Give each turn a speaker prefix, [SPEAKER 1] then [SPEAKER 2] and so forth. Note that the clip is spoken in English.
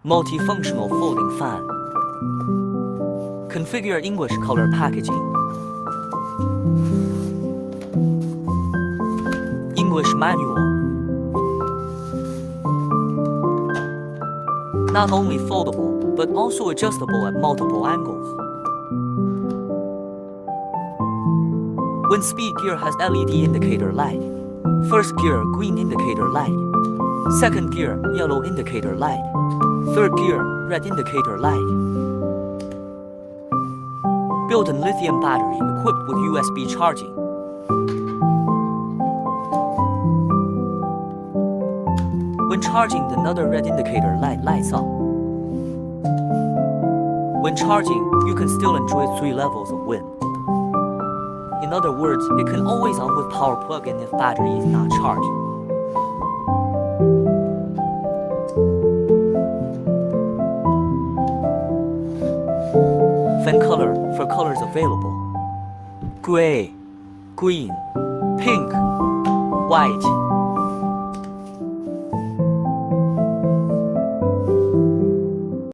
[SPEAKER 1] multifunctional folding fan. Configure English color packaging. English manual. Not only foldable, but also adjustable at multiple angles. When speed gear has LED indicator light. First gear, green indicator light. Second gear, yellow indicator light. Third gear, red indicator light. Built-in lithium battery equipped with USB charging. When charging, another red indicator light lights up. When charging, you can still enjoy 3 levels of wind. In other words, it can always on with power plug-in if battery is not charged. Fan color for colors available: gray, green, pink, white,